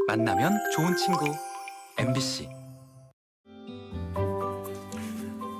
만나면 좋은 친구 MBC.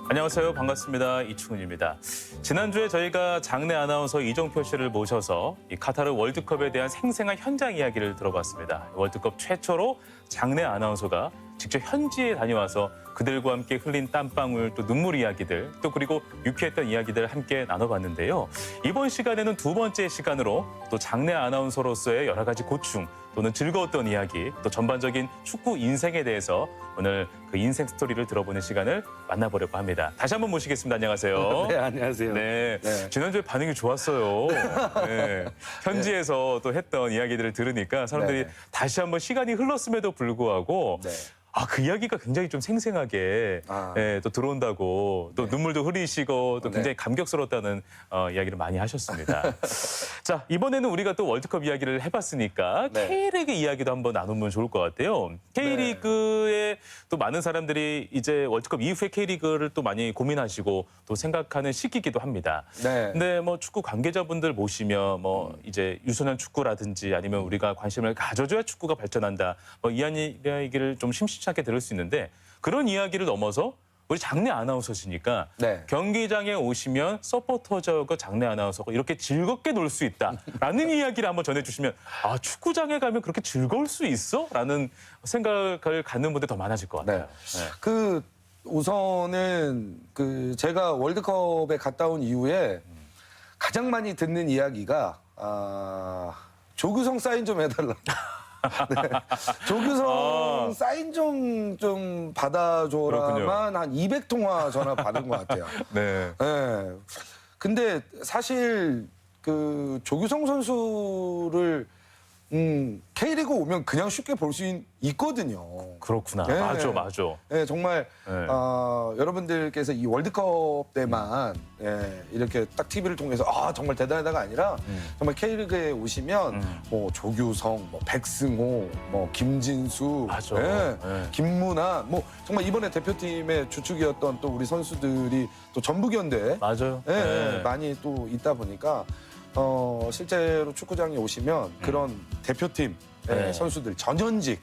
안녕하세요. 반갑습니다. 이충훈입니다. 지난주에 저희가 장내 아나운서 이종표 씨를 모셔서 이 카타르 월드컵에 대한 생생한 현장 이야기를 들어봤습니다. 월드컵 최초로 장내 아나운서가 직접 현지에 다녀와서 그들과 함께 흘린 땀방울, 또 눈물 이야기들, 또 그리고 유쾌했던 이야기들 함께 나눠봤는데요. 이번 시간에는 두 번째 시간으로 또 장내 아나운서로서의 여러 가지 고충, 또는 즐거웠던 이야기, 또 전반적인 축구 인생에 대해서 오늘 그 인생 스토리를 들어보는 시간을 만나보려고 합니다. 다시 한번 모시겠습니다. 안녕하세요. 네, 안녕하세요. 네, 네. 지난주에 반응이 좋았어요. 네. 현지에서 또 했던 이야기들을 들으니까 사람들이 네. 다시 한번 시간이 흘렀음에도 불구하고 네. 그 이야기가 굉장히 좀 생생하게 또 들어온다고 또 눈물도 흐리시고 또 굉장히 감격스러웠다는 이야기를 많이 하셨습니다. 자, 이번에는 우리가 또 월드컵 이야기를 해봤으니까 네. K리그 이야기도 한번 나누면 좋을 것 같아요. K리그에 또 많은 사람들이 이제 월드컵 이후에 K리그를 또 많이 고민하시고 또 생각하는 시기이기도 합니다. 네. 근데 뭐 축구 관계자분들 모시면 뭐 이제 유소년 축구라든지 아니면 우리가 관심을 가져줘야 축구가 발전한다. 뭐 이 이야기를 좀 심심찮게 들을 수 있는데 그런 이야기를 넘어서 우리 장내 아나운서시니까 네. 경기장에 오시면 서포터즈하고 장내 아나운서가 이렇게 즐겁게 놀 수 있다라는 이야기를 한번 전해주시면 축구장에 가면 그렇게 즐거울 수 있어? 라는 생각을 갖는 분들 더 많아질 것 같아요. 그 우선은 그 제가 월드컵에 갔다 온 이후에 가장 많이 듣는 이야기가 조규성 사인 좀 해달라. 네. 조규성 사인 좀 받아줘라만 한 200통화 전화 받은 것 같아요. 네. 네. 근데 사실 그 조규성 선수를 K리그 오면 그냥 쉽게 볼 수 있거든요. 그렇구나. 네. 맞아. 네, 정말 네. 여러분들께서 이 월드컵 때만 이렇게 딱 TV를 통해서 정말 대단하다가 아니라 정말 K리그에 오시면 뭐 조규성, 뭐 백승호, 뭐 김진수, 맞아. 네. 김문환, 뭐 정말 이번에 대표팀의 주축이었던 또 우리 선수들이 또 전북현대 맞아요. 많이 또 있다 보니까 실제로 축구장에 오시면 그런 대표팀 선수들 전현직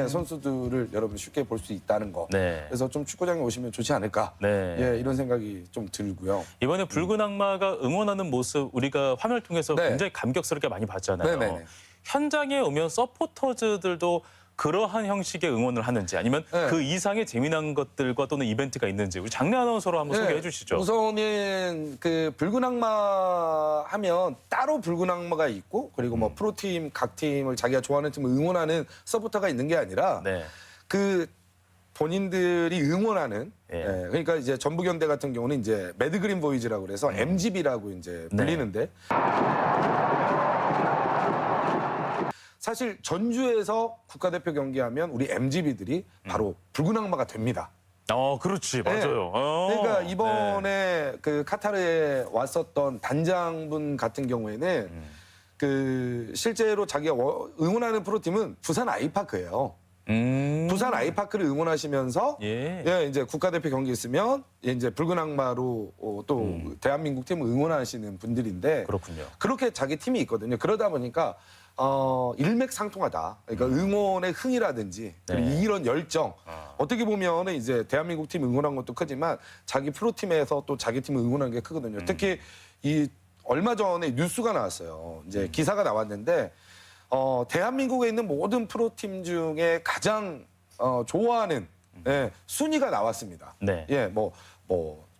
선수들을 여러분 쉽게 볼 수 있다는 거. 네. 그래서 좀 축구장에 오시면 좋지 않을까. 네. 이런 생각이 좀 들고요. 이번에 붉은 악마가 응원하는 모습 우리가 화면을 통해서 네. 굉장히 감격스럽게 많이 봤잖아요. 네네네. 현장에 오면 서포터즈들도 그러한 형식의 응원을 하는지 아니면 네. 그 이상의 재미난 것들과 또는 이벤트가 있는지 우리 장내 아나운서로 한번 소개해 주시죠. 우선은 그 붉은 악마 하면 따로 붉은 악마가 있고 그리고 뭐 프로팀 각 팀을 자기가 좋아하는 팀을 응원하는 서포터가 있는 게 아니라 네. 그 본인들이 응원하는 그러니까 이제 전북현대 같은 경우는 이제 매드그린 보이즈라고 그래서 MGB라고 이제 불리는데 사실 전주에서 국가대표 경기하면 우리 MGB들이 바로 붉은 악마가 됩니다. 그렇지. 맞아요. 그러니까 이번에 그 카타르에 왔었던 단장분 같은 경우에는 그 실제로 자기가 응원하는 프로팀은 부산 아이파크예요. 부산 아이파크를 응원하시면서 이제 국가대표 경기 있으면 이제 붉은 악마로 또 대한민국 팀을 응원하시는 분들인데 그렇군요. 그렇게 자기 팀이 있거든요. 그러다 보니까 일맥상통하다. 그러니까 응원의 흥이라든지 그리고 이런 열정 어떻게 보면은 이제 대한민국 팀 응원한 것도 크지만 자기 프로팀에서 또 자기 팀을 응원하는 게 크거든요. 특히 이 얼마 전에 뉴스가 나왔어요. 이제 기사가 나왔는데 대한민국에 있는 모든 프로팀 중에 가장 좋아하는 순위가 나왔습니다. 네. 뭐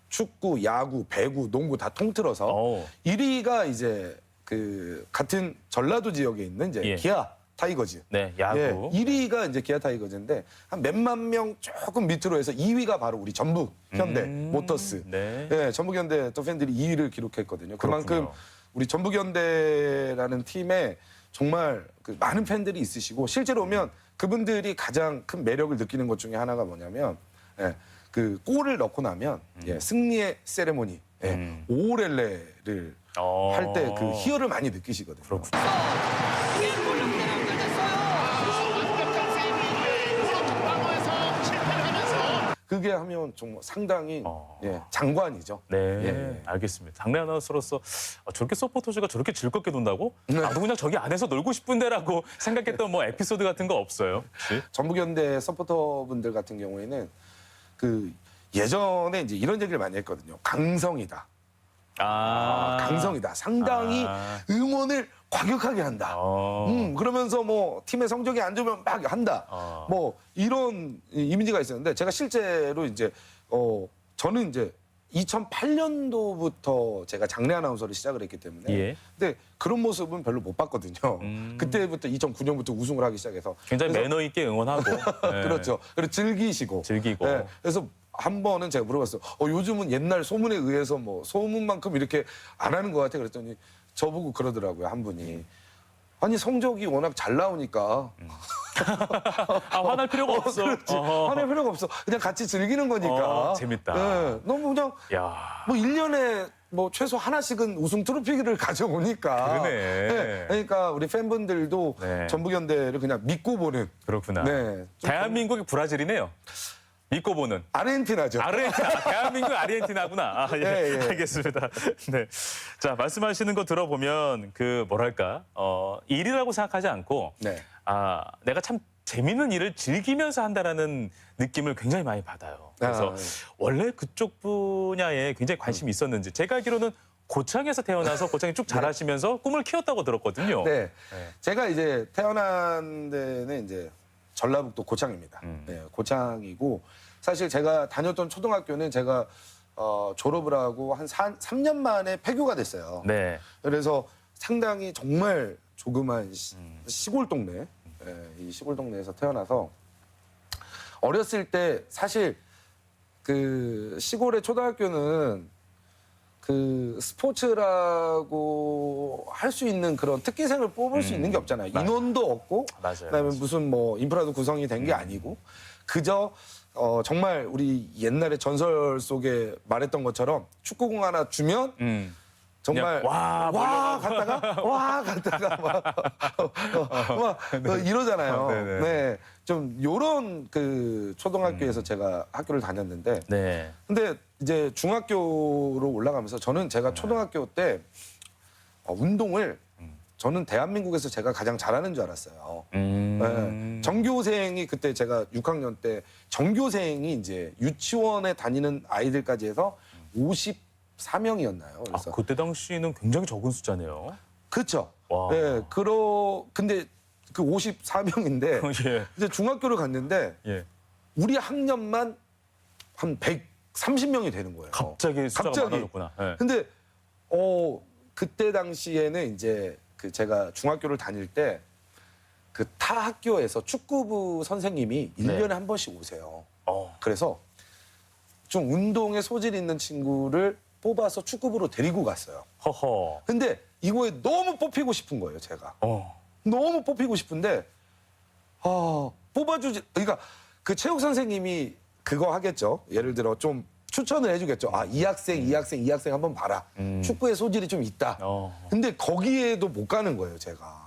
축구, 야구, 배구, 농구 다 통틀어서 1위가 이제 그 같은 전라도 지역에 있는 이제 기아 타이거즈. 네, 야구. 1위가 이제 기아 타이거즈인데 한 몇만 명 조금 밑으로 해서 2위가 바로 우리 전북 현대 모터스. 전북 현대 또 팬들이 2위를 기록했거든요. 그만큼 우리 전북 현대라는 팀에 정말 그 많은 팬들이 있으시고 실제로 오면 그분들이 가장 큰 매력을 느끼는 것 중에 하나가 뭐냐면 그 골을 넣고 나면 승리의 세레모니 오렐레를 할 때 그 희열을 많이 느끼시거든요. 그렇군요. 그 그게 하면 좀 상당히 예, 장관이죠. 네, 예. 알겠습니다. 장래 아나운서로서 저렇게 서포터즈가 저렇게 즐겁게 논다고? 네. 나도 그냥 저기 안에서 놀고 싶은데라고 생각했던 뭐 에피소드 같은 거 없어요? 혹시? 전북현대 서포터분들 같은 경우에는 그 예전에 이제 이런 얘기를 많이 했거든요. 강성이다. 강성이다. 상당히 응원을 과격하게 한다. 그러면서 뭐 팀의 성적이 안 좋으면 막 한다. 뭐 이런 이미지가 있었는데 제가 실제로 이제 저는 이제 2008년도부터 제가 장례 아나운서를 시작을 했기 때문에 예. 근데 그런 모습은 별로 못 봤거든요. 그때부터 2009년부터 우승을 하기 시작해서 굉장히 그래서 매너 있게 응원하고. 네. 그렇죠. 그리고 즐기시고. 즐기고. 네. 그래서 한 번은 제가 물어봤어요. 요즘은 옛날 소문에 의해서 뭐 소문만큼 이렇게 안 하는 것 같아. 그랬더니 저보고 그러더라고요. 한 분이. 아니 성적이 워낙 잘 나오니까. 화날 필요가 없어. 그렇지. 화낼 필요가 없어. 그냥 같이 즐기는 거니까. 재밌다. 네. 너무 그냥 야. 뭐 1년에 뭐 최소 하나씩은 우승 트로피를 가져오니까. 그러네. 네. 그러니까 우리 팬분들도 네. 전북현대를 그냥 믿고 보는. 그렇구나. 네. 좀 대한민국이 브라질이네요. 믿고 보는. 아르헨티나죠. 대한민국 아르헨티나구나. 예, 예, 예. 알겠습니다. 네. 자, 말씀하시는 거 들어보면 뭐랄까, 일이라고 생각하지 않고, 네. 내가 참 재밌는 일을 즐기면서 한다라는 느낌을 굉장히 많이 받아요. 그래서 네. 원래 그쪽 분야에 굉장히 관심이 있었는지, 제가 알기로는 고창에서 태어나서 고창에 쭉 자라시면서 꿈을 키웠다고 들었거든요. 네. 네. 제가 이제 태어난 데는 이제 전라북도 고창입니다. 네, 고창이고 사실 제가 다녔던 초등학교는 제가 졸업을 하고 한 3년 만에 폐교가 됐어요. 네. 그래서 상당히 정말 조그만 시골 동네, 이 시골 동네에서 태어나서 어렸을 때 사실 그 시골의 초등학교는 그 스포츠라고 할 수 있는 그런 특기생을 뽑을 수 있는 게 없잖아요. 맞아요. 인원도 없고, 맞아요. 그다음에 무슨 뭐 인프라도 구성이 된 게 아니고, 그저 정말 우리 옛날에 전설 속에 말했던 것처럼 축구공 하나 주면 정말 그냥 와 갔다가 막 이러잖아요. 네네. 네, 좀 요런 그 초등학교에서 제가 학교를 다녔는데, 네. 근데 이제 중학교로 올라가면서 저는 제가 초등학교 때 운동을 저는 대한민국에서 제가 가장 잘하는 줄 알았어요. 네. 전교생이 그때 제가 6학년 때 전교생이 이제 유치원에 다니는 아이들까지 해서 54명이었나요? 그래서 그때 당시는 굉장히 적은 숫자네요. 그렇죠. 와. 네, 근데 그 54명인데 예. 이제 중학교를 갔는데 예. 우리 학년만 한 130명이 되는 거예요. 갑자기 숫자가 갑자기. 많아졌구나. 예. 근데 그때 당시에는 이제 그 제가 중학교를 다닐 때 그 타 학교에서 축구부 선생님이 1년에 한 번씩 오세요. 그래서 좀 운동에 소질 있는 친구를 뽑아서 축구부로 데리고 갔어요. 허허. 근데 이거에 너무 뽑히고 싶은 거예요, 제가. 너무 뽑히고 싶은데 뽑아주지. 그러니까 그 체육 선생님이 그거 하겠죠. 예를 들어 좀 추천을 해주겠죠. 이 학생 한번 봐라. 축구에 소질이 좀 있다. 근데 거기에도 못 가는 거예요, 제가.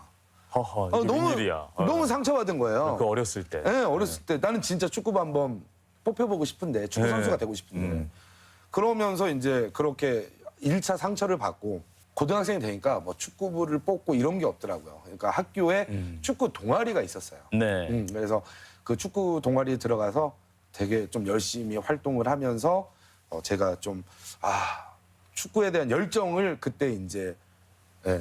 허허. 이게 웬일이야. 너무 상처받은 거예요. 그 어렸을 때. 네, 어렸을 때 나는 진짜 축구부 한번 뽑혀보고 싶은데 축구 선수가 되고 싶은데 그러면서 이제 그렇게 1차 상처를 받고 고등학생이 되니까 뭐 축구부를 뽑고 이런 게 없더라고요. 그러니까 학교에 축구 동아리가 있었어요. 네. 그래서 그 축구 동아리에 들어가서 되게 좀 열심히 활동을 하면서 제가 좀 축구에 대한 열정을 그때 이제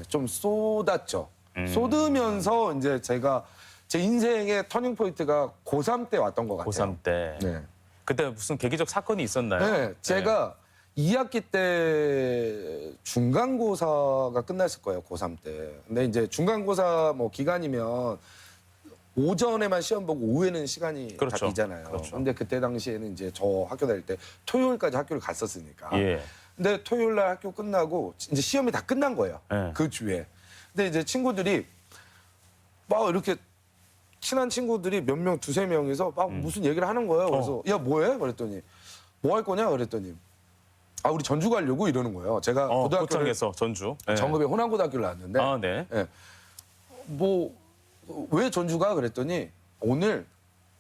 좀 쏟았죠. 쏟으면서 이제 제가 제 인생의 터닝 포인트가 고3 때 왔던 것 같아요. 고3 때. 네. 그때 무슨 계기적 사건이 있었나요? 네, 제가 2학기 때 중간고사가 끝났을 거예요, 고3 때. 근데 이제 중간고사 뭐 기간이면 오전에만 시험 보고 오후에는 시간이 그렇죠. 다 비잖아요. 그렇죠. 근데 그때 당시에는 이제 저 학교 다닐 때 토요일까지 학교를 갔었으니까. 예. 근데 토요일 날 학교 끝나고 이제 시험이 다 끝난 거예요. 예. 그 주에. 근데 이제 친구들이 막 이렇게 친한 친구들이 몇 명, 두세 명이서 막 무슨 얘기를 하는 거예요. 그래서 야, 뭐해? 그랬더니 뭐 할 거냐? 그랬더니 우리 전주 가려고 이러는 거예요. 제가 고등학교를 고창에서 전주. 예. 정읍의 호남고등학교를 나왔는데 네. 뭐 왜 전주가? 그랬더니 오늘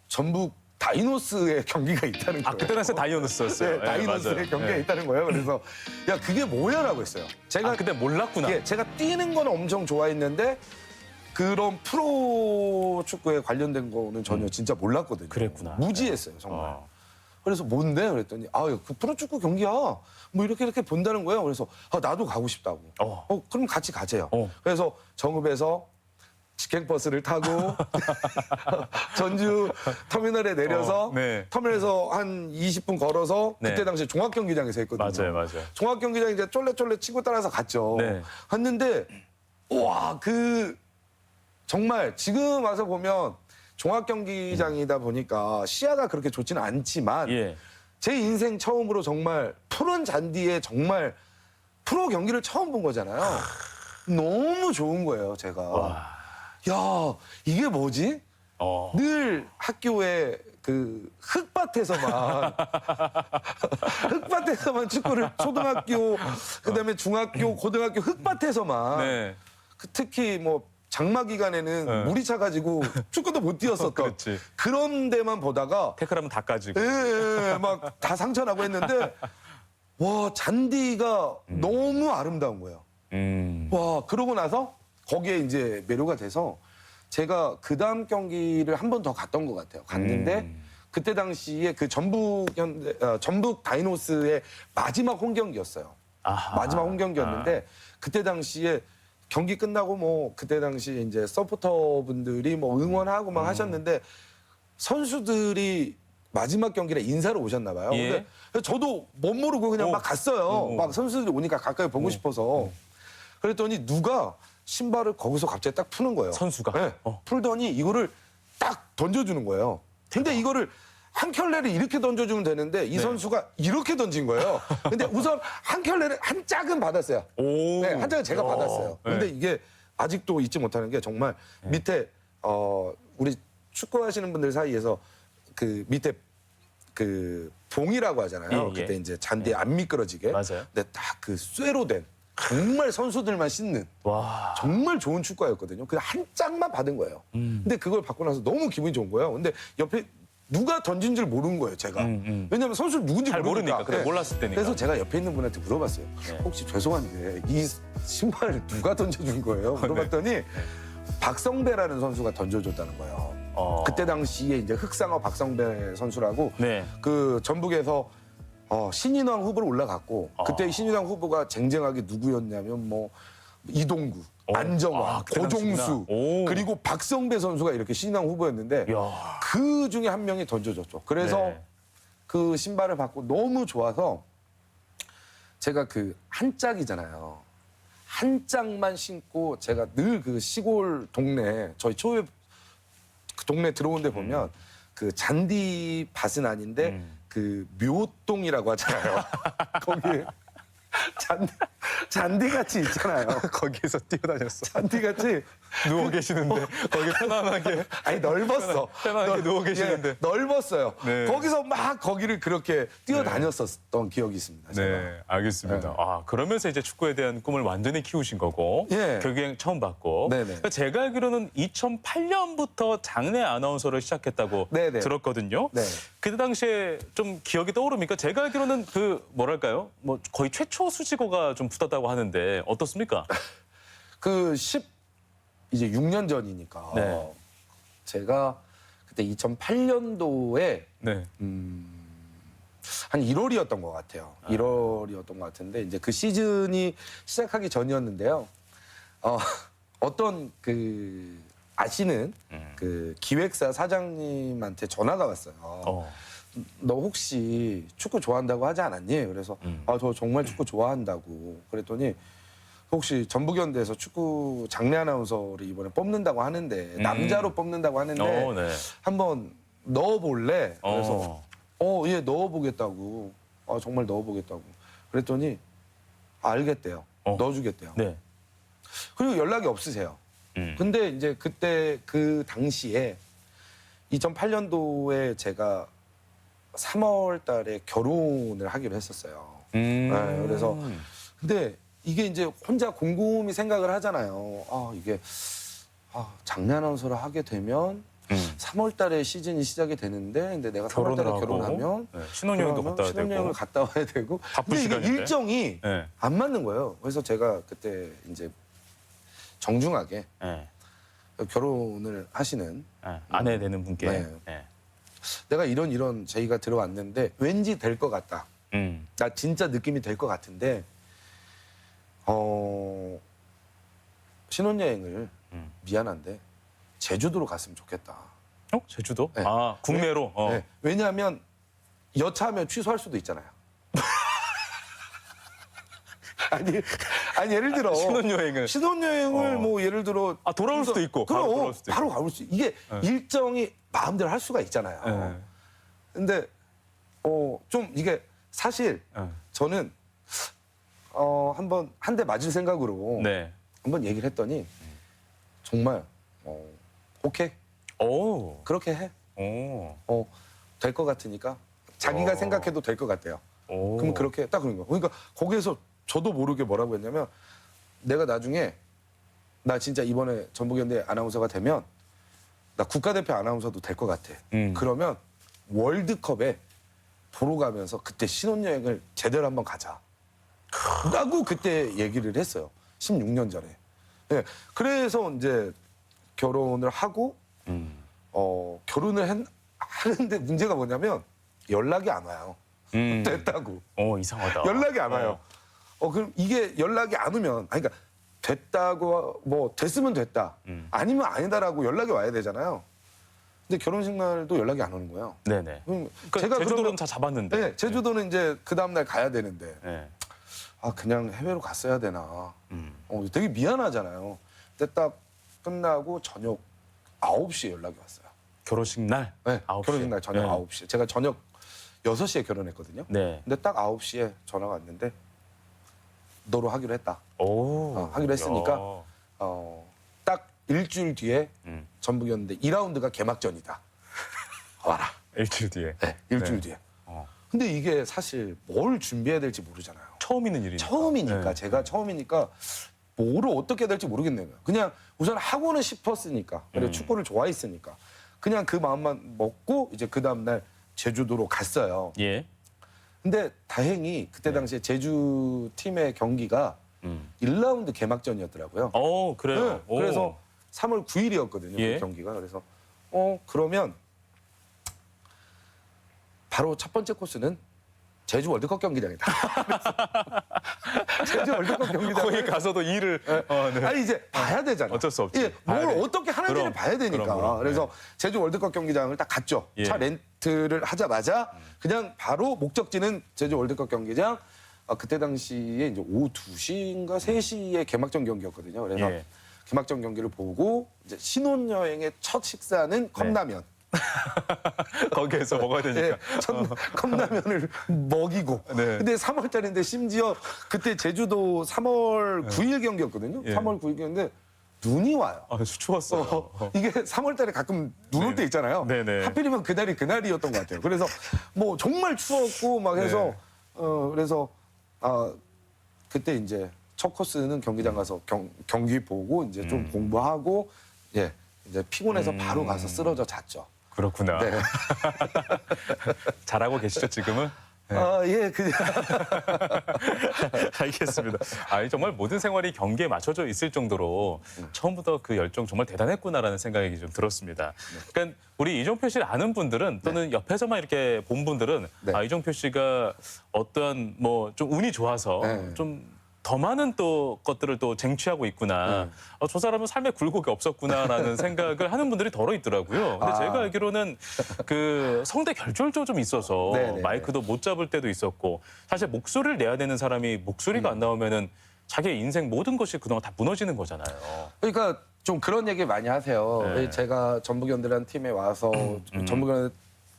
전북 다이노스의 경기가 있다는 거예요. 그때 당시 다이노스였어요. 네, 다이노스의 맞아요. 경기가 예. 있다는 거예요. 그래서 야 그게 뭐야라고 했어요. 제가 그때 몰랐구나. 예, 제가 뛰는 건 엄청 좋아했는데 그런 프로 축구에 관련된 거는 전혀 진짜 몰랐거든요. 그랬구나. 무지했어요, 정말. 어. 그래서 뭔데? 그랬더니 그 프로 축구 경기야. 뭐 이렇게 본다는 거예요. 그래서 나도 가고 싶다고. 그럼 같이 가재요. 그래서 정읍에서 직행버스를 타고 전주 터미널에 내려서 네. 터미널에서 한 20분 걸어서 네. 그때 당시 종합경기장에서 했거든요. 맞아요. 종합경기장 이제 쫄래쫄래 치고 따라서 갔죠. 네. 갔는데 와, 정말 지금 와서 보면 종합경기장이다 보니까 시야가 그렇게 좋지는 않지만 예. 제 인생 처음으로 정말 푸른 잔디에 정말 프로 경기를 처음 본 거잖아요. 너무 좋은 거예요, 제가. 와. 야, 이게 뭐지? 어. 늘 학교에 그 흙밭에서만 축구를 초등학교 그다음에 중학교 고등학교 흙밭에서만 네. 특히 뭐 장마 기간에는 네. 물이 차가지고 축구도 못 뛰었었던 그렇지. 그런 데만 보다가 태클하면 다 까지고. 막 다 상처나고 했는데 와 잔디가 너무 아름다운 거예요. 와 그러고 나서 거기에 이제 매료가 돼서 제가 그 다음 경기를 한 번 더 갔던 것 같아요. 갔는데 그때 당시에 그 전북 다이노스의 마지막 홈 경기였어요. 아하. 마지막 홈 경기였는데 그때 당시에 경기 끝나고 뭐 그때 당시 이제 서포터 분들이 뭐 응원하고 막 하셨는데 선수들이 마지막 경기에 인사를 오셨나 봐요. 예. 근데 저도 못 모르고 그냥 오. 막 갔어요. 막 선수들이 오니까 가까이 보고 싶어서. 그랬더니 누가 신발을 거기서 갑자기 딱 푸는 거예요. 선수가? 네. 풀더니 이거를 딱 던져주는 거예요. 근데 이거를 한 켤레를 이렇게 던져주면 되는데 이 선수가 이렇게 던진 거예요. 근데 우선 한 켤레를 한 짝은 받았어요. 오. 네, 한 짝은 제가 받았어요. 네. 근데 이게 아직도 잊지 못하는 게 정말 밑에 우리 축구하시는 분들 사이에서 그 밑에 그 봉이라고 하잖아요. 예, 예. 그때 이제 잔디에 안 미끄러지게. 맞아요. 근데 딱 그 쇠로 된 정말 선수들만 신는 와. 정말 좋은 축구화였거든요. 그 한 짝만 받은 거예요. 근데 그걸 받고 나서 너무 기분이 좋은 거예요. 근데 옆에 누가 던진 줄 모르는 거예요, 제가. 왜냐하면 선수를 누군지 잘 모르니까. 모르니까. 그래, 몰랐을 때니까. 그래서 제가 옆에 있는 분한테 물어봤어요. 네. 혹시 죄송한데 이 신발을 누가 던져준 거예요? 물어봤더니 박성배라는 선수가 던져줬다는 거예요. 그때 당시에 이제 흑상어 박성배 선수라고 네. 그 전북에서 신인왕 후보로 올라갔고 그때 신인왕 후보가 쟁쟁하게 누구였냐면 뭐 이동구, 안정환, 그때 고종수 당시구나. 오. 그리고 박성배 선수가 이렇게 신인왕 후보였는데 야. 그 중에 한 명이 던져줬죠. 그래서 네. 그 신발을 받고 너무 좋아서 제가 그 한 짝이잖아요. 한 짝만 신고 제가 늘 그 시골 동네 저희 초에 그 동네 들어온 데 보면 그 잔디 밭은 아닌데 그 묘동이라고 하잖아요. 거기에 잔디같이 있잖아요. 거기에서 뛰어다녔어. 잔디같이 누워 계시는데 거기 편안하게 아니 넓었어. 편안하게 누워 계시는데. 예, 넓었어요. 네. 거기서 막 거기를 그렇게 뛰어다녔었던 기억이 있습니다. 제가. 네, 알겠습니다. 네. 그러면서 이제 축구에 대한 꿈을 완전히 키우신 거고, 예. 결국엔 처음 봤고. 네네. 그러니까 제가 알기로는 2008년부터 장내 아나운서를 시작했다고 네네. 들었거든요. 네. 그때 당시에 좀 기억이 떠오릅니까? 제가 알기로는 그 뭐랄까요, 뭐 거의 최초 수식어가 좀 붙었다고 하는데 어떻습니까? 이제 6년 전이니까 네. 제가 그때 2008년도에 네. 한 1월이었던 것 같아요. 1월이었던 것 같은데 이제 그 시즌이 시작하기 전이었는데요. 어떤 그 아시는 그 기획사 사장님한테 전화가 왔어요. 너 혹시 축구 좋아한다고 하지 않았니? 그래서 저 정말 축구 좋아한다고. 그랬더니 혹시 전북현대에서 축구 장내 아나운서를 이번에 뽑는다고 하는데 남자로 뽑는다고 하는데 네. 한번 넣어볼래? 그래서 예 넣어보겠다고. 정말 넣어보겠다고. 그랬더니 알겠대요. 넣어주겠대요. 네. 그리고 연락이 없으세요. 근데 이제 그때 그 당시에 2008년도에 제가 3월 달에 결혼을 하기로 했었어요. 네, 그래서 근데 이게 이제 혼자 곰곰이 생각을 하잖아요. 이게 장내 아나운서를 하게 되면 3월 달에 시즌이 시작이 되는데 근데 내가 3월 달에 결혼을 하고, 결혼하면 네, 신혼여행도 갔다 와야 신혼여행을 되고. 갔다 와야 되고 바쁜 근데 이게 시간인데. 일정이 네. 안 맞는 거예요. 그래서 제가 그때 이제 정중하게 네. 결혼을 하시는 네. 아내 되는 분께. 네. 네. 내가 이런 제의가 들어왔는데 왠지 될 것 같다. 나 진짜 느낌이 될 것 같은데 신혼여행을 미안한데 제주도로 갔으면 좋겠다. 제주도? 네. 아, 국내로? 네. 왜냐하면 여차하면 취소할 수도 있잖아요. 아니 예를 들어 신혼여행을. 뭐 예를 들어 돌아올 수도 있고. 그럼 바로 돌아올 수도 있고. 바로 가볼 수 이게 일정이 마음대로 할 수가 있잖아요. 네. 근데 좀 이게 사실 저는 한번 한 대 맞을 생각으로 네. 한번 얘기를 했더니 정말 오케이 오. 그렇게 해. 오. 될 것 같으니까 자기가 생각해도 될 것 같대요. 오. 그럼 그렇게 딱 그런 거. 그러니까 거기에서 저도 모르게 뭐라고 했냐면 내가 나중에 나 진짜 이번에 전북현대 아나운서가 되면 나 국가대표 아나운서도 될 것 같아. 그러면 월드컵에 보러 가면서 그때 신혼여행을 제대로 한번 가자. 라고 그때 얘기를 했어요. 16년 전에. 네, 그래서 이제 결혼을 하고 결혼을 하는데 문제가 뭐냐면 연락이 안 와요. 됐다고. 이상하다. 연락이 안 와요. 그럼 이게 연락이 안 오면 그러니까 됐다고 뭐 됐으면 됐다. 아니면 아니다라고 연락이 와야 되잖아요. 근데 결혼식 날도 연락이 안 오는 거예요. 네네. 제가 제주도는 그러면 다 잡았는데. 네, 제주도는 이제 그 다음 날 가야 되는데 네. 그냥 해외로 갔어야 되나. 되게 미안하잖아요. 근데 딱 끝나고 저녁 9시에 연락이 왔어요. 결혼식 날? 네, 9시. 결혼식 날 저녁 네. 9시에. 제가 저녁 6시에 결혼했거든요. 네. 근데 딱 9시에 전화가 왔는데 너로 하기로 했다. 오. 하기로 했으니까 야. 딱 일주일 뒤에 음. 전북이었는데 2라운드가 개막전이다. 와라. 일주일 뒤에. 네, 일주일 네. 뒤에. 어. 근데 이게 사실 뭘 준비해야 될지 모르잖아요. 처음 있는 일이니까. 처음이니까 네. 제가 처음이니까 뭐를 어떻게 해야 될지 모르겠네요. 그냥 우선 하고는 싶었으니까 그리고 축구를 좋아했으니까 그냥 그 마음만 먹고 이제 그 다음 날 제주도로 갔어요. 예. 근데 다행히 그때 당시에 제주 팀의 경기가 1라운드 개막전이었더라고요. 그래요. 네, 그래서 3월 9일이었거든요. 예. 그 경기가. 그래서 그러면 바로 첫 번째 코스는 제주 월드컵 경기장이다. 제주 월드컵 경기장. 거기 가서도 일을. 네. 아니 이제 봐야 되잖아. 어쩔 수 없지. 예, 봐야 뭘 돼. 어떻게 하는지를 그럼, 봐야 되니까. 그럼. 그래서 제주 월드컵 경기장을 딱 갔죠. 예. 차 렌트를 하자마자 그냥 바로 목적지는 제주 월드컵 경기장. 그때 당시에 이제 오후 2시인가 3시에 개막전 경기였거든요. 그래서 예. 개막전 경기를 보고 이제 신혼여행의 첫 식사는 컵라면. 거기에서 먹어야 되니까. 네, 컵라면을 먹이고. 네. 근데 3월 달인데 심지어 그때 제주도 3월 9일 경기였거든요. 예. 3월 9일 경기인데 눈이 와요. 추웠어요. 이게 3월 달에 가끔 눈 올 때 있잖아요. 네네. 하필이면 그날이 그날이었던 것 같아요. 그래서 뭐 정말 추웠고 막 해서 그래서 그때 이제 첫 코스는 경기장 가서 경기 보고 이제 좀 공부하고 이제 피곤해서 바로 가서 쓰러져 잤죠. 그렇구나. 네. 잘하고 계시죠, 지금은? 예, 그냥 알겠습니다. 정말 모든 생활이 경기에 맞춰져 있을 정도로 처음부터 그 열정 정말 대단했구나라는 생각이 좀 들었습니다. 그러니까 우리 이종표 씨를 아는 분들은 또는 옆에서만 이렇게 본 분들은 네. 이종표 씨가 어떠한 뭐 좀 운이 좋아서 네. 좀 더 많은 또 것들을 또 쟁취하고 있구나. 저 사람은 삶에 굴곡이 없었구나라는 생각을 하는 분들이 더러 있더라고요. 근데 제가 알기로는 그 성대 결절도 좀 있어서 네네네. 마이크도 못 잡을 때도 있었고 사실 목소리를 내야 되는 사람이 목소리가 안 나오면은 자기의 인생 모든 것이 그동안 다 무너지는 거잖아요. 그러니까 좀 그런 얘기 많이 하세요. 네. 제가 전북현대라는 팀에 와서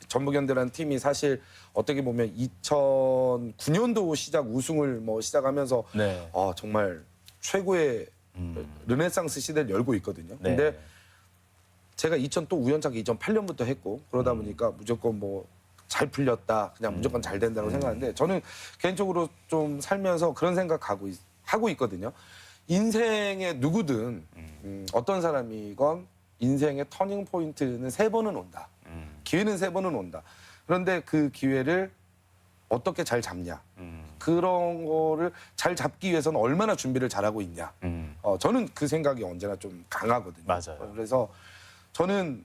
전북현대라는 팀이 사실 어떻게 보면 2009년도 시작 우승을 시작하면서 네. 정말 최고의 르네상스 시대를 열고 있거든요. 네. 근데 제가 또 우연찮게 2008년부터 했고 그러다 보니까 무조건 뭐 잘 풀렸다, 그냥 무조건 잘 된다고 생각하는데 저는 개인적으로 좀 살면서 그런 생각하고 있거든요. 인생에 누구든 어떤 사람이건 인생의 터닝 포인트는 3번은 온다. 기회는 3번은 온다. 그런데 그 기회를 어떻게 잘 잡냐. 그런 거를 잘 잡기 위해서는 얼마나 준비를 잘하고 있냐. 저는 그 생각이 언제나 좀 강하거든요. 맞아요. 그래서 저는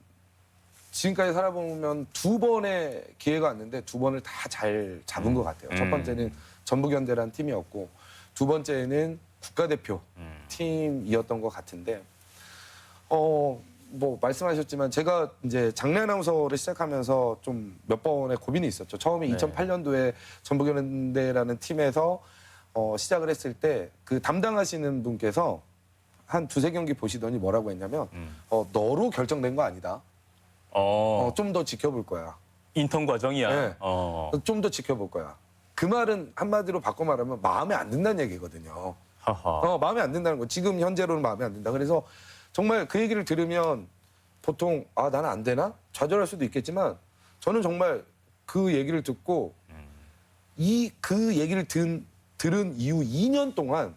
지금까지 살아보면 2번의 기회가 왔는데 2번을 다 잘 잡은 것 같아요. 첫 번째는 전북현대라는 팀이었고 2번째는 국가대표 팀이었던 것 같은데 뭐 말씀하셨지만 제가 이제 장례 아나운서를 시작하면서 좀 몇 번의 고민이 있었죠. 처음에 2008년도에 전북현대라는 팀에서 시작을 했을 때 그 담당하시는 분께서 한 2-3경기 보시더니 뭐라고 했냐면 너로 결정된 거 아니다. 좀 더 지켜볼 거야. 인턴 과정이야. 네. 좀 더 지켜볼 거야. 그 말은 한마디로 바꿔 말하면 마음에 안 든다는 얘기거든요. 마음에 안 든다는 거. 지금 현재로는 마음에 안 든다. 그래서 정말 그 얘기를 들으면 보통 나는 안 되나? 좌절할 수도 있겠지만 저는 정말 그 얘기를 듣고 그 얘기를 들은 이후 2년 동안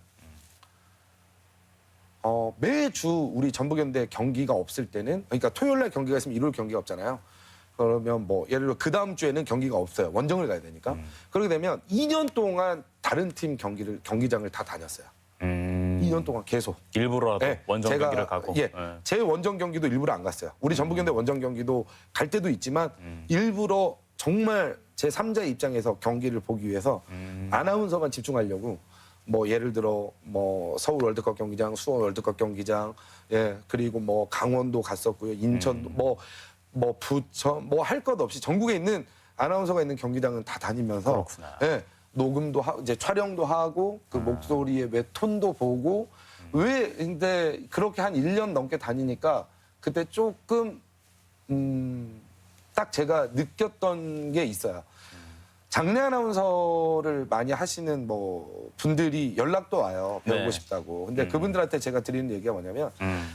매주 우리 전북현대 경기가 없을 때는 그러니까 토요일 날 경기가 있으면 일요일 경기가 없잖아요. 그러면 뭐 예를 들어 그 다음 주에는 경기가 없어요. 원정을 가야 되니까. 그렇게 되면 2년 동안 다른 팀 경기장을 다 다녔어요. 2년 동안 계속. 일부러라도 네, 원정 제가, 경기를 가고. 예, 제 원정 경기도 일부러 안 갔어요. 우리 전북현대 원정 경기도 갈 때도 있지만 일부러 정말 제 3자의 입장에서 경기를 보기 위해서 아나운서만 집중하려고 뭐 예를 들어 뭐 서울 월드컵 경기장, 수원 월드컵 경기장, 예 그리고 뭐 강원도 갔었고요, 인천도 뭐 부천 뭐 할 것 없이 전국에 있는 아나운서가 있는 경기장은 다 다니면서 그렇구나. 예 녹음도 이제 촬영도 하고 그 목소리의 왜 톤도 보고 왜 근데 그렇게 한 1년 넘게 다니니까 그때 조금 딱 제가 느꼈던 게 있어요. 장례 아나운서를 많이 하시는 뭐 분들이 연락도 와요. 배우고 네. 싶다고. 근데 그분들한테 제가 드리는 얘기가 뭐냐면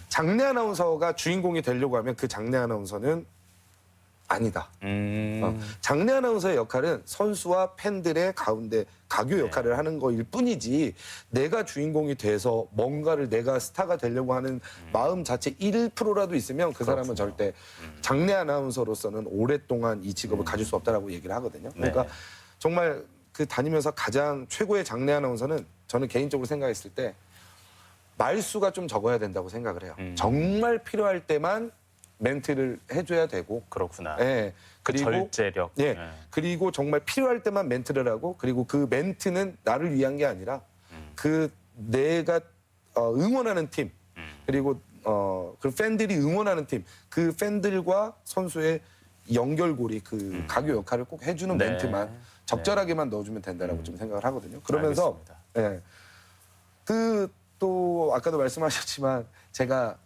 장례 아나운서가 주인공이 되려고 하면 그 장례 아나운서는 아니다. 장례 아나운서의 역할은 선수와 팬들의 가운데 가교 역할을 하는 거일 뿐이지 내가 주인공이 돼서 뭔가를 내가 스타가 되려고 하는 마음 자체 1%라도 있으면 그 사람은 절대 장례 아나운서로서는 오랫동안 이 직업을 가질 수 없다라고 얘기를 하거든요. 그러니까 정말 그 다니면서 가장 최고의 장례 아나운서는 저는 개인적으로 생각했을 때 말수가 좀 적어야 된다고 생각을 해요. 정말 필요할 때만 멘트를 해줘야 되고. 그렇구나. 예. 그 절제력. 예. 그리고 정말 필요할 때만 멘트를 하고 그리고 그 멘트는 나를 위한 게 아니라 그 내가 응원하는 팀 그리고 그 팬들이 응원하는 팀 그 팬들과 선수의 연결고리 그 가교 역할을 꼭 해주는 네. 멘트만 적절하게만 넣어주면 된다라고 좀 생각을 하거든요. 그러면서 알겠습니다. 예. 그 또 아까도 말씀하셨지만 제가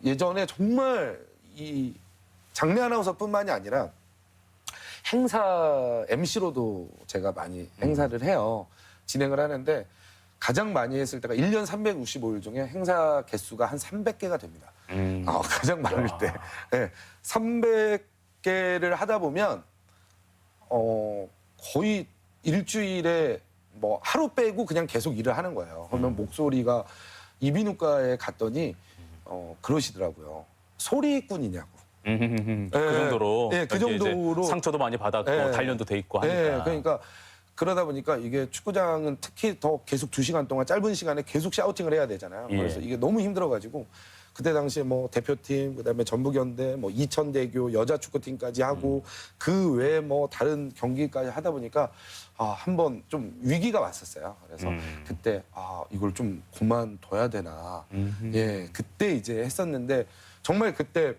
예전에 정말 이 장례 아나운서뿐만이 아니라 행사 MC로도 제가 많이 행사를 해요. 진행을 하는데 가장 많이 했을 때가 1년 365일 중에 행사 개수가 한 300개가 됩니다. 가장 많을 때. 네, 300개를 하다 보면 거의 일주일에 뭐 하루 빼고 그냥 계속 일을 하는 거예요. 그러면 목소리가 이비인후과에 갔더니 그러시더라고요. 소리꾼이냐고. 그 정도로. 예, 그 정도로 상처도 많이 받았고 예. 단련도 돼 있고 하니까. 예, 그러니까 그러다 보니까 이게 축구장은 특히 더 계속 2시간 동안 짧은 시간에 계속 샤우팅을 해야 되잖아요. 예. 그래서 이게 너무 힘들어가지고 그때 당시에 뭐 대표팀 그다음에 전북현대 뭐 이천대교 여자 축구팀까지 하고 그 외에 뭐 다른 경기까지 하다 보니까 한번 좀 위기가 왔었어요. 그래서 그때 이걸 좀 그만둬야 되나. 예, 그때 이제 했었는데 정말 그때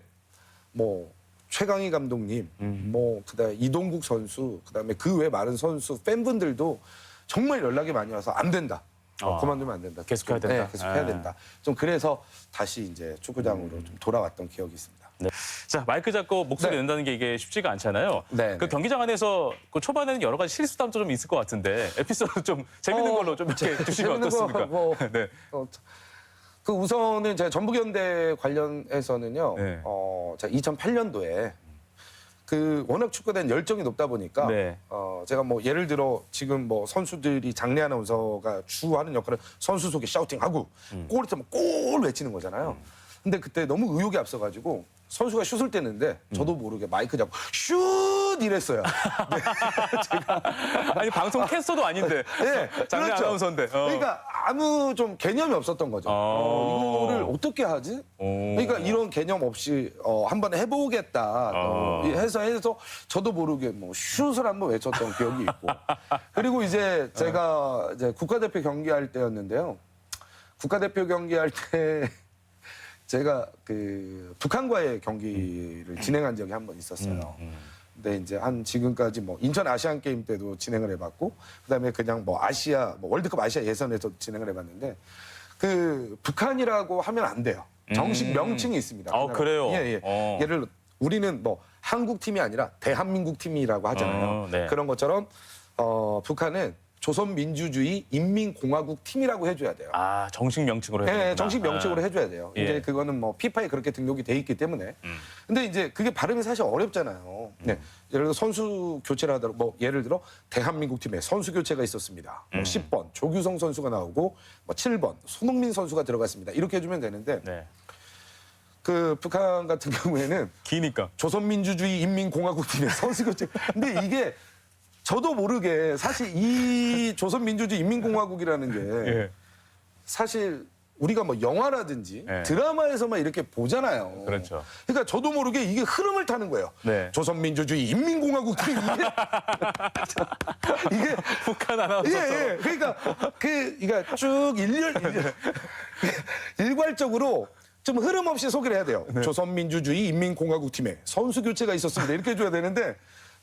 뭐 최강희 감독님, 뭐 그다음에 이동국 선수, 그다음에 그 외 많은 선수 팬분들도 정말 연락이 많이 와서 안 된다. 그만두면 안 된다. 계속 해야 된다. 네, 계속 해야 된다. 좀 그래서 다시 이제 축구장으로 좀 돌아왔던 기억이 있습니다. 네. 자, 마이크 잡고 목소리 네. 낸다는 게 이게 쉽지가 않잖아요. 네, 그 네. 경기장 안에서 그 초반에는 여러 가지 실수담도 좀 있을 것 같은데 에피소드 좀 재밌는 걸로 좀 이렇게 주시면 재밌는 거 어떻습니까? 뭐, 네. 그 우선은 제가 전북현대 관련해서는요. 네. 제가 2008년도에 그 워낙 축구에 대한 열정이 높다 보니까 네. 제가 뭐 예를 들어 지금 뭐 선수들이 장례 아나운서가 주 하는 역할은 선수 속에 샤우팅하고 골을 차면 골 외치는 거잖아요. 근데 그때 너무 의욕이 앞서가지고 선수가 슛을 떼는데 저도 모르게 마이크 잡고 슛 이랬어요. 아니 방송 캐스터도 아닌데 네, 장례 그렇죠. 아나운서인데. 그러니까 아무 좀 개념이 없었던 거죠. 이거를 어떻게 하지? 그러니까 이런 개념 없이 한번 해보겠다 해서 저도 모르게 뭐 슛을 한번 외쳤던 기억이 있고 그리고 이제 제가 이제 국가대표 경기할 때였는데요. 국가대표 경기할 때 제가 그 북한과의 경기를 진행한 적이 한 번 있었어요. 근데 이제 한 지금까지 뭐 인천 아시안 게임 때도 진행을 해봤고 그다음에 그냥 뭐 아시아 뭐 월드컵 아시아 예선에서 진행을 해봤는데 그 북한이라고 하면 안 돼요. 정식 명칭이 있습니다. 그래요? 예. 예를 들어 우리는 뭐 한국 팀이 아니라 대한민국 팀이라고 하잖아요. 네. 그런 것처럼 북한은 조선민주주의 인민공화국 팀이라고 해줘야 돼요. 아 정식 명칭으로 해야 네, 정식 명칭으로 해줘야 돼요. 예. 이제 그거는 뭐 피파에 그렇게 등록이 돼 있기 때문에. 근데 이제 그게 발음이 사실 어렵잖아요. 네. 예를 들어 선수 교체를 하더라도 뭐 예를 들어 대한민국 팀에 선수 교체가 있었습니다. 뭐 10번 조규성 선수가 나오고 뭐 7번 손흥민 선수가 들어갔습니다. 이렇게 해주면 되는데 네. 그 북한 같은 경우에는 기니까. 조선민주주의 인민공화국 팀의 선수 교체. 근데 이게 저도 모르게 사실 이 조선민주주의 인민공화국이라는 게 예. 사실 우리가 뭐 영화라든지 예. 드라마에서만 이렇게 보잖아요. 그렇죠. 그러니까 저도 모르게 이게 흐름을 타는 거예요. 네. 조선민주주의 인민공화국 팀 이게 북한 아나운서. 예. 그러니까 그러니까 쭉 일괄적으로 좀 흐름 없이 소개를 해야 돼요. 네. 조선민주주의 인민공화국 팀에 선수 교체가 있었습니다. 이렇게 해줘야 되는데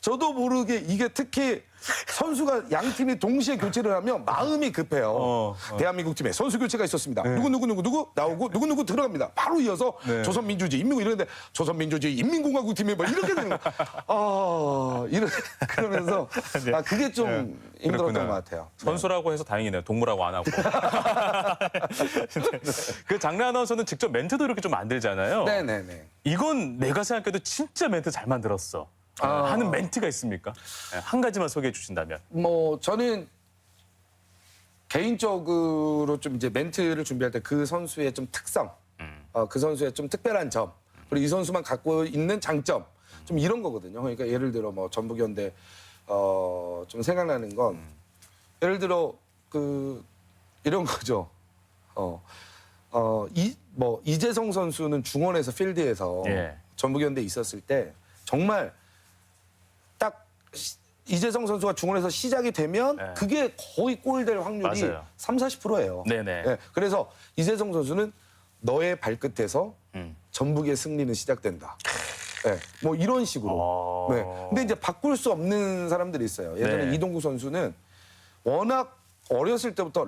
저도 모르게 이게 특히 선수가 양 팀이 동시에 교체를 하면 마음이 급해요. 대한민국 팀에 선수 교체가 있었습니다. 누구 나오고 누구 들어갑니다. 바로 이어서 네. 조선민주주의 인민공 이러는데 조선민주주의 인민공화국 팀에 뭐 이렇게 되는 거예요. 그러면서 그게 좀 힘들었던 그렇구나. 것 같아요. 선수라고 해서 다행이네요. 동물하고 안 하고. 그 장례 아나운서는 직접 멘트도 이렇게 좀 만들잖아요. 네네네. 이건 내가 생각해도 진짜 멘트 잘 만들었어. 하는 멘트가 있습니까? 네, 한 가지만 소개해 주신다면. 뭐 저는 개인적으로 좀 이제 멘트를 준비할 때 그 선수의 좀 특성, 그 선수의 좀 특별한 점, 그리고 이 선수만 갖고 있는 장점, 좀 이런 거거든요. 그러니까 예를 들어 뭐 전북현대 좀 생각나는 건 예를 들어 그 이런 거죠. 이재성 선수는 중원에서 필드에서 예. 전북현대에 있었을 때 정말 딱 이재성 선수가 중원에서 시작이 되면 네. 그게 거의 골 될 확률이 맞아요. 30~40%예요. 네네. 그래서 이재성 선수는 너의 발끝에서 전북의 승리는 시작된다. 네, 뭐 이런 식으로. 네. 근데 이제 바꿀 수 없는 사람들이 있어요. 예전에 네. 이동국 선수는 워낙 어렸을 때부터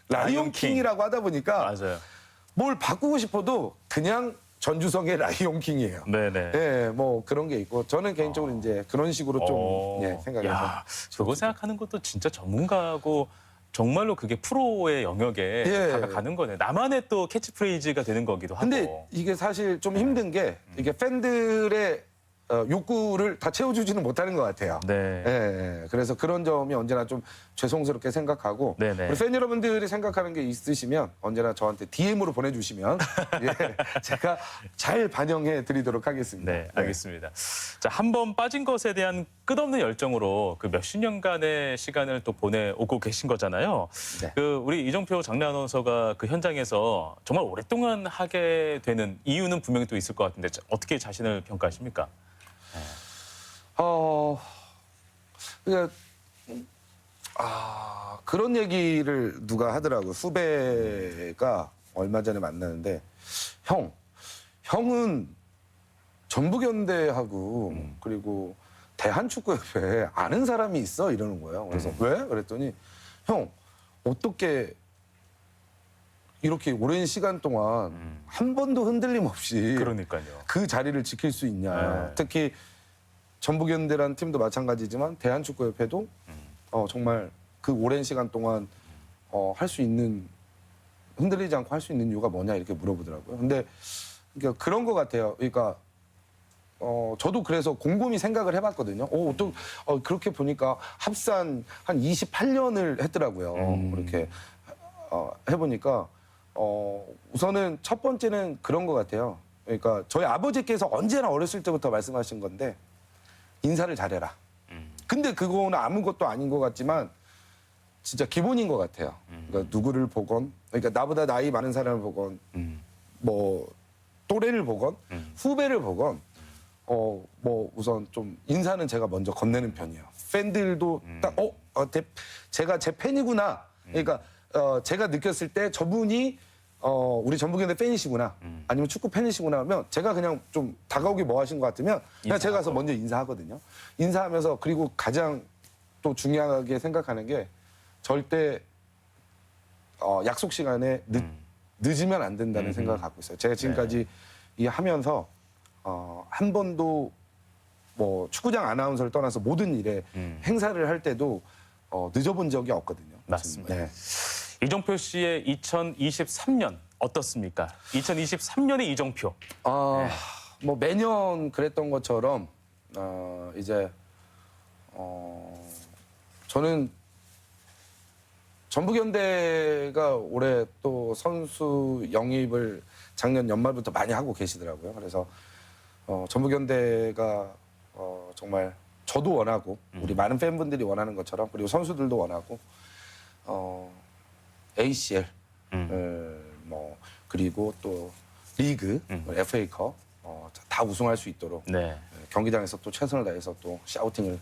라이온킹이라고 하다 보니까 맞아요. 뭘 바꾸고 싶어도 그냥 전주성의 라이온킹이에요. 네네. 예, 뭐 그런 게 있고 저는 개인적으로 이제 그런 식으로 좀 생각해서. 야, 그거 생각하는 것도 진짜 전문가고 정말로 그게 프로의 영역에 예. 다가가는 거네. 나만의 또 캐치프레이즈가 되는 거기도 하고. 근데 이게 사실 좀 힘든 게 이게 팬들의 욕구를 다 채워주지는 못하는 것 같아요. 네. 예. 그래서 그런 점이 언제나 좀 죄송스럽게 생각하고 네네. 우리 팬 여러분들이 생각하는 게 있으시면 언제나 저한테 DM으로 보내주시면 제가 잘 반영해 드리도록 하겠습니다. 네, 알겠습니다. 자, 한 번 빠진 것에 대한 끝없는 열정으로 그 몇십 년간의 시간을 또 보내오고 계신 거잖아요. 네. 그 우리 이정표 장례 아나운서가 그 현장에서 정말 오랫동안 하게 되는 이유는 분명히 또 있을 것 같은데 어떻게 자신을 평가하십니까? 그러니까 그런 얘기를 누가 하더라고요. 후배가 얼마 전에 만나는데 형은 전북현대하고 그리고 대한축구협회에 아는 사람이 있어 이러는 거예요. 그래서 왜? 그랬더니 형 어떻게 이렇게 오랜 시간 동안 한 번도 흔들림 없이 그러니까요. 그 자리를 지킬 수 있냐. 네. 특히 전북현대라는 팀도 마찬가지지만 대한축구협회도 정말 그 오랜 시간 동안 할 수 있는 흔들리지 않고 할 수 있는 이유가 뭐냐 이렇게 물어보더라고요. 근데 그러니까 그런 것 같아요. 그러니까 저도 그래서 곰곰이 생각을 해봤거든요. 또 그렇게 보니까 합산 한 28년을 했더라고요. 그렇게 해보니까 우선은 첫 번째는 그런 것 같아요. 그러니까 저희 아버지께서 언제나 어렸을 때부터 말씀하신 건데 인사를 잘해라. 근데 그거는 아무것도 아닌 것 같지만 진짜 기본인 것 같아요. 그러니까 누구를 보건, 그러니까 나보다 나이 많은 사람을 보건, 뭐 또래를 보건, 후배를 보건, 뭐 우선 좀 인사는 제가 먼저 건네는 편이에요. 팬들도 딱 제가 제 팬이구나. 그러니까 제가 느꼈을 때 저분이 우리 전북현대 팬이시구나, 아니면 축구 팬이시구나 하면 제가 그냥 좀 다가오기 뭐 하신 것 같으면 그냥 제가 가서 먼저 인사하거든요. 인사하면서 그리고 가장 또 중요하게 생각하는 게 절대 약속 시간에 늦으면 안 된다는 생각을 갖고 있어요. 제가 지금까지 이 하면서 한 번도 뭐 축구장 아나운서를 떠나서 모든 일에 행사를 할 때도 늦어본 적이 없거든요. 맞습니다. 네. 이정표 씨의 2023년 어떻습니까? 2023년의 이정표. 뭐 매년 그랬던 것처럼 이제 저는 전북현대가 올해 또 선수 영입을 작년 연말부터 많이 하고 계시더라고요. 그래서 전북현대가 정말 저도 원하고 우리 많은 팬분들이 원하는 것처럼, 그리고 선수들도 원하고 ACL 뭐 그리고 또 리그, FA컵 다 우승할 수 있도록 경기장에서 또 최선을 다해서 또 샤우팅을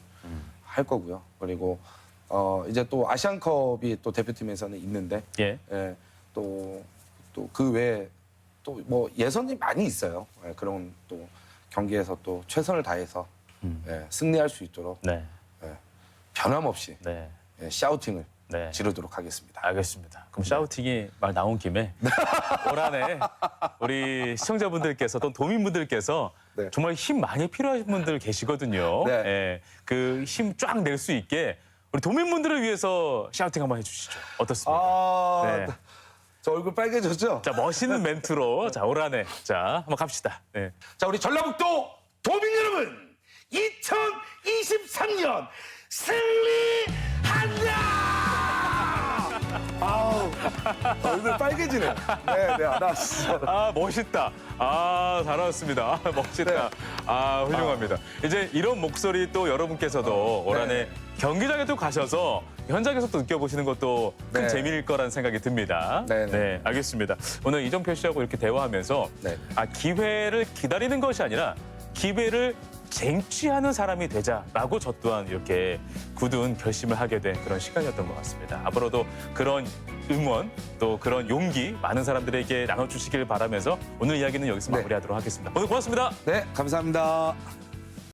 할 거고요. 그리고 이제 또 아시안컵이 또 대표팀에서는 있는데 또 그 외에 또 뭐 예선이 많이 있어요. 그런 또 경기에서 또 최선을 다해서 승리할 수 있도록 변함없이 샤우팅을 지르도록 하겠습니다. 알겠습니다. 그럼 샤우팅이 말 나온 김에 올 한해 우리 시청자분들께서 또 도민분들께서 정말 힘 많이 필요하신 분들 계시거든요. 그 힘 쫙 낼 수 있게 우리 도민분들을 위해서 샤우팅 한번 해주시죠. 어떻습니까? 저 얼굴 빨개졌죠? 자, 멋있는 멘트로 자, 올 한해 자, 한번 갑시다. 자, 우리 전라북도 도민 여러분, 2023년 승리한다! 얼굴 빨개지네. 멋있다. 잘 나왔습니다. 멋있다. 훌륭합니다. 이제 이런 목소리 또 여러분께서도 올 한해 경기장에 또 가셔서 현장에서 또 느껴보시는 것도 큰 재미일 거라는 생각이 듭니다. 네, 알겠습니다. 오늘 이정표 씨하고 이렇게 대화하면서 기회를 기다리는 것이 아니라 기회를 쟁취하는 사람이 되자라고 저 또한 이렇게 굳은 결심을 하게 된 그런 시간이었던 것 같습니다. 앞으로도 그런 응원 또 그런 용기 많은 사람들에게 나눠주시길 바라면서 오늘 이야기는 여기서 마무리하도록 하겠습니다. 오늘 고맙습니다. 네, 감사합니다.